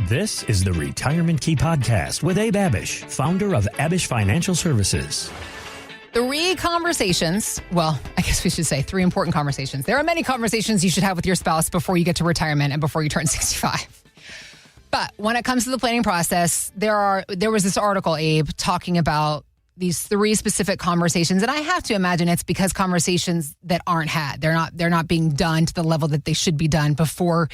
This is the Retirement Key Podcast with Abe Abich, founder of Abich Financial Services. 3 conversations. Well, I guess we should say 3 important conversations. There are many conversations you should have with your spouse before you get to retirement and before you turn 65. But when it comes to the planning process, there was this article, Abe, talking about these 3 specific conversations. And I have to imagine it's because conversations that aren't had. They're not being done to the level that they should be done before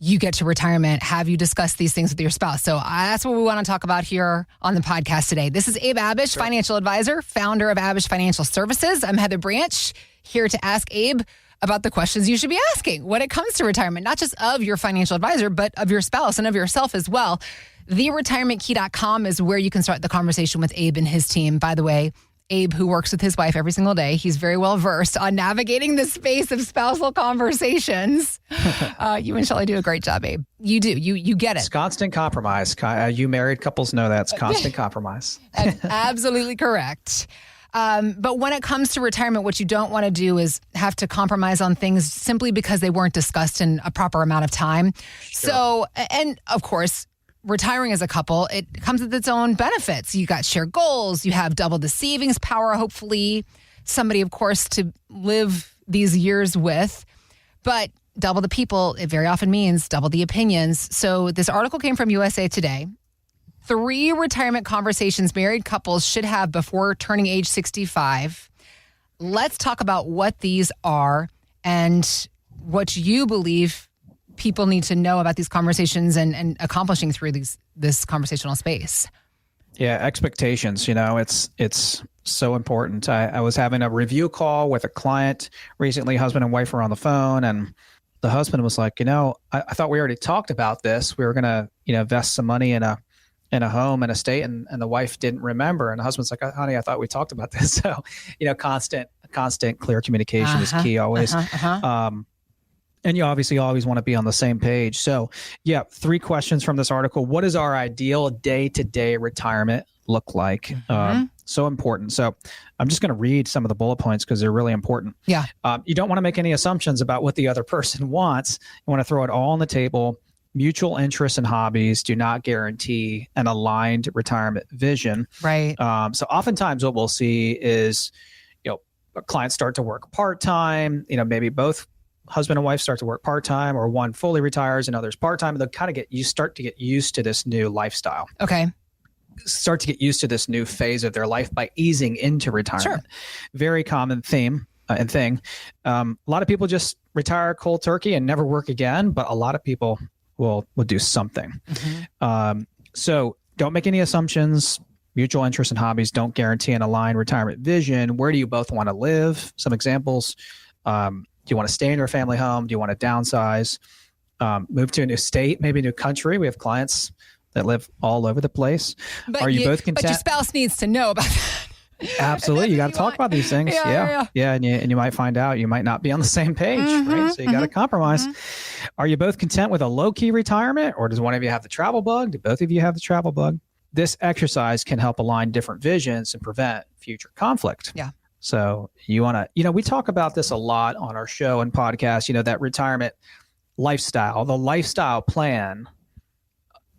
you get to retirement. Have you discussed these things with your spouse? So that's what we want to talk about here on the podcast today. This is Abe Abich, financial advisor, founder of Abich Financial Services. I'm Heather Branch, here to ask Abe about the questions you should be asking when it comes to retirement, not just of your financial advisor, but of your spouse and of yourself as well. TheRetirementKey.com is where you can start the conversation with Abe and his team. By the way, Abe, who works with his wife every single day, he's very well versed on navigating the space of spousal conversations. You and Shelley do a great job, Abe. You do. You get it. It's constant compromise. You married couples know that. It's constant compromise. Absolutely correct. But when it comes to retirement, what you don't want to do is have to compromise on things simply because they weren't discussed in a proper amount of time. Sure. So, and of course, retiring as a couple, it comes with its own benefits. You got shared goals. You have double the savings power, hopefully. Somebody, of course, to live these years with. But double the people, it very often means double the opinions. So this article came from USA Today. 3 retirement conversations married couples should have before turning age 65. Let's talk about what these are and what you believe people need to know about these conversations and accomplishing through this conversational space. Yeah, expectations, it's so important. I was having a review call with a client recently. Husband and wife were on the phone, and the husband was like, I thought we already talked about this. We were going to, invest some money in a home and estate, and the wife didn't remember. And the husband's like, honey, I thought we talked about this. So, constant clear communication is key always. And you obviously always want to be on the same page. So, 3 questions from this article. What does our ideal day-to-day retirement look like? So important. So I'm just going to read some of the bullet points because they're really important. Yeah. You don't want to make any assumptions about what the other person wants. You want to throw it all on the table. Mutual interests and hobbies do not guarantee an aligned retirement vision. Right. So oftentimes what we'll see is, clients start to work part-time, maybe both husband and wife start to work part-time, or one fully retires and others part-time. They'll kind of start to get used to this new lifestyle. Okay. Start to get used to this new phase of their life by easing into retirement. Sure. Very common theme and thing. A lot of people just retire cold turkey and never work again, but a lot of people will do something. So don't make any assumptions. Mutual interests and hobbies don't guarantee an aligned retirement vision. Where do you both want to live? Some examples. Do you want to stay in your family home? Do you want to downsize? Move to a new state, maybe a new country? We have clients that live all over the place. But Are you both content? But your spouse needs to know about that. Absolutely. You got to talk about these things. Yeah. And you might find out you might not be on the same page, right? So you got to compromise. Are you both content with a low-key retirement, or does one of you have the travel bug? Do both of you have the travel bug? This exercise can help align different visions and prevent future conflict. Yeah. So you want to, we talk about this a lot on our show and podcast, that retirement lifestyle, the lifestyle plan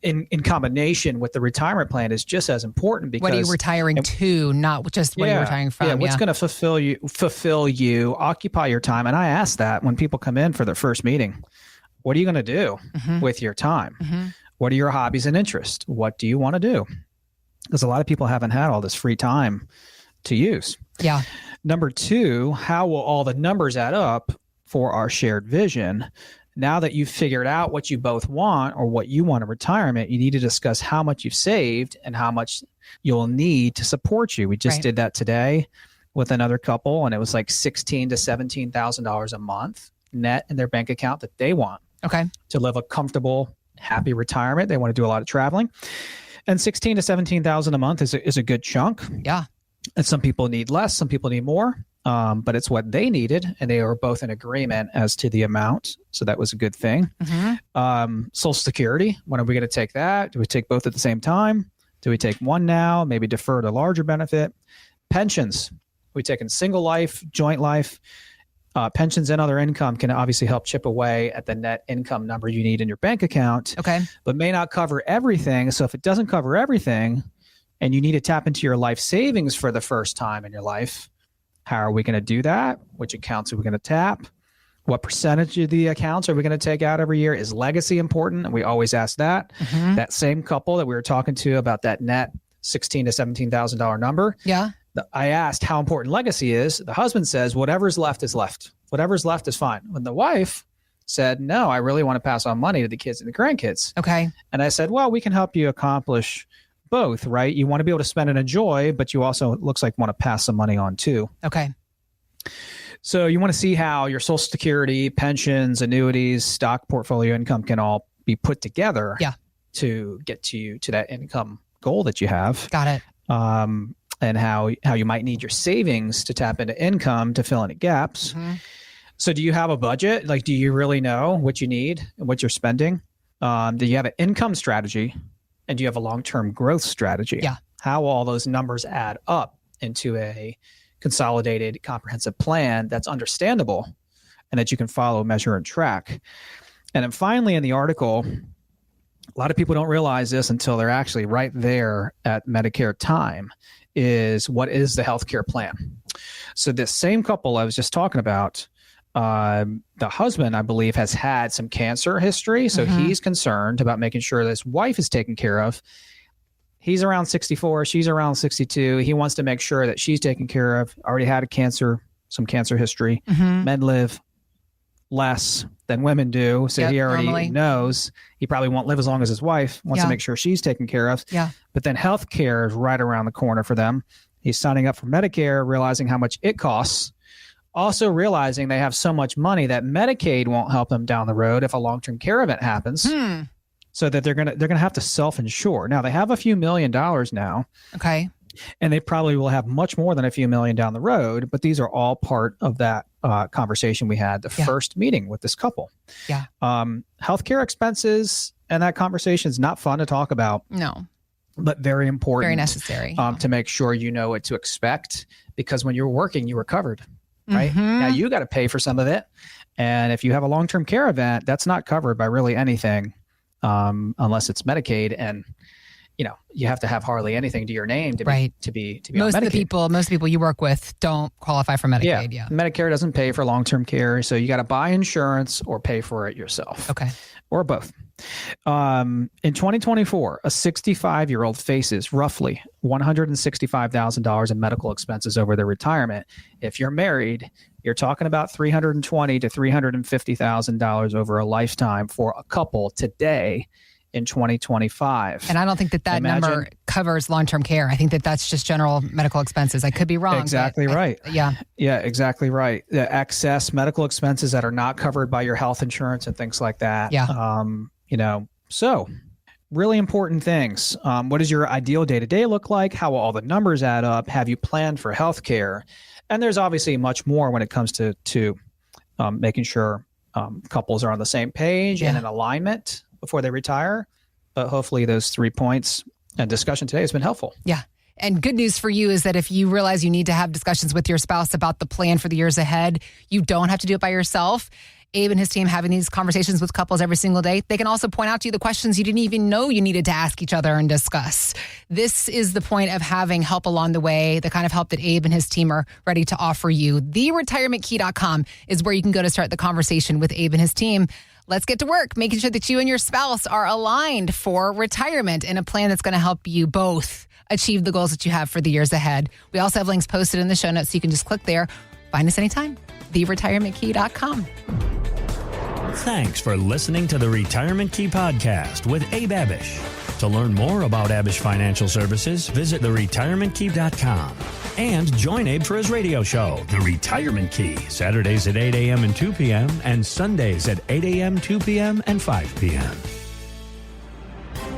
in combination with the retirement plan is just as important because— What are you retiring to, not just what you're retiring from? Yeah, what's going to fulfill you, occupy your time. And I ask that when people come in for their first meeting. What are you going to do with your time? What are your hobbies and interests? What do you want to do? Because a lot of people haven't had all this free time to use. Yeah. Number 2, how will all the numbers add up for our shared vision? Now that you've figured out what you both want or what you want in retirement, you need to discuss how much you've saved and how much you'll need to support you. We just did that today with another couple, and it was like $16,000 to $17,000 a month net in their bank account that they want to live a comfortable, happy retirement. They want to do a lot of traveling, and $16,000 to $17,000 a month is a good chunk. Yeah. And some people need less, some people need more, but it's what they needed, and they were both in agreement as to the amount. So that was a good thing. Social Security, when are we going to take that? Do we take both at the same time? Do we take one now, maybe defer to larger benefit? Pensions, we take in single life, joint life. Pensions and other income can obviously help chip away at the net income number you need in your bank account, but may not cover everything. So if it doesn't cover everything and you need to tap into your life savings for the first time in your life, how are we going to do that? Which accounts are we going to tap? What percentage of the accounts are we going to take out every year? Is legacy important? And we always ask that. That same couple that we were talking to about that net $16,000 to $17,000 number. Yeah. I asked how important legacy is. The husband says, whatever's left is left. Whatever's left is fine. When the wife said, no, I really want to pass on money to the kids and the grandkids. Okay. And I said, well, we can help you accomplish both, right? You want to be able to spend and enjoy, but you also, it looks like, want to pass some money on too. Okay. So you want to see how your Social Security, pensions, annuities, stock portfolio income can all be put together to get you to that income goal that you have. Got it. And how you might need your savings to tap into income to fill any gaps. So do you have a budget? Like, do you really know what you need and what you're spending? Do you have an income strategy? And do you have a long-term growth strategy? Yeah. How all those numbers add up into a consolidated, comprehensive plan that's understandable and that you can follow, measure, and track. And then finally in the article, a lot of people don't realize this until they're actually right there at Medicare time, is what is the healthcare plan? So this same couple I was just talking about, the husband, I believe, has had some cancer history. So he's concerned about making sure that his wife is taken care of. He's around 64. She's around 62. He wants to make sure that she's taken care of. Already had some cancer history. Men live less than women do. So he already knows he probably won't live as long as his wife, wants to make sure she's taken care of. But then healthcare is right around the corner for them. He's signing up for Medicare, realizing how much it costs. Also realizing they have so much money that Medicaid won't help them down the road if a long-term care event happens. So that they're gonna have to self-insure. Now they have a few $1 million now. Okay. And they probably will have much more than a few million down the road, but these are all part of that conversation we had, the first meeting with this couple. Healthcare expenses and that conversation is not fun to talk about. No. But very important. Very necessary. To make sure you know what to expect, because when you're working, you were covered, right? Now you got to pay for some of it. And if you have a long-term care event, that's not covered by really anything unless it's Medicaid. And you have to have hardly anything to your name to be on Medicaid. Most of the people you work with don't qualify for Medicaid. Yeah. Medicare doesn't pay for long-term care. So you got to buy insurance or pay for it yourself. Okay. Or both. In 2024, a 65-year-old faces roughly $165,000 in medical expenses over their retirement. If you're married, you're talking about $320,000 to $350,000 over a lifetime for a couple today in 2025. And I don't think that number covers long-term care. I think that that's just general medical expenses. I could be wrong. Exactly right. Yeah, exactly right. The excess medical expenses that are not covered by your health insurance and things like that. So really important things. What does your ideal day-to-day look like? How will all the numbers add up? Have you planned for healthcare? And there's obviously much more when it comes to making sure couples are on the same page and in alignment before they retire. But hopefully those 3 points and discussion today has been helpful. Yeah. And good news for you is that if you realize you need to have discussions with your spouse about the plan for the years ahead, you don't have to do it by yourself. Abe and his team having these conversations with couples every single day. They can also point out to you the questions you didn't even know you needed to ask each other and discuss. This is the point of having help along the way, the kind of help that Abe and his team are ready to offer you. TheRetirementKey.com is where you can go to start the conversation with Abe and his team. Let's get to work, making sure that you and your spouse are aligned for retirement in a plan that's going to help you both achieve the goals that you have for the years ahead. We also have links posted in the show notes, so you can just click there. Find us anytime. TheRetirementKey.com. Thanks for listening to the Retirement Key Podcast with Abe Abich. To learn more about Abich Financial Services, visit theretirementkey.com. And join Abe for his radio show, The Retirement Key, Saturdays at 8 a.m. and 2 p.m. and Sundays at 8 a.m., 2 p.m. and 5 p.m.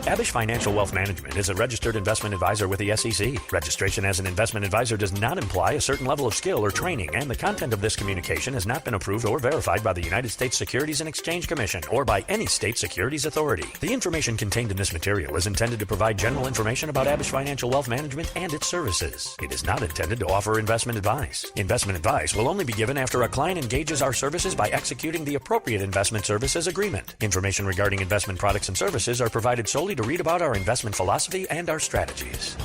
Abish Financial Wealth Management is a registered investment advisor with the SEC. Registration as an investment advisor does not imply a certain level of skill or training, and the content of this communication has not been approved or verified by the United States Securities and Exchange Commission or by any state securities authority. The information contained in this material is intended to provide general information about Abish Financial Wealth Management and its services. It is not intended to offer investment advice. Investment advice will only be given after a client engages our services by executing the appropriate investment services agreement. Information regarding investment products and services are provided solely to read about our investment philosophy and our strategies.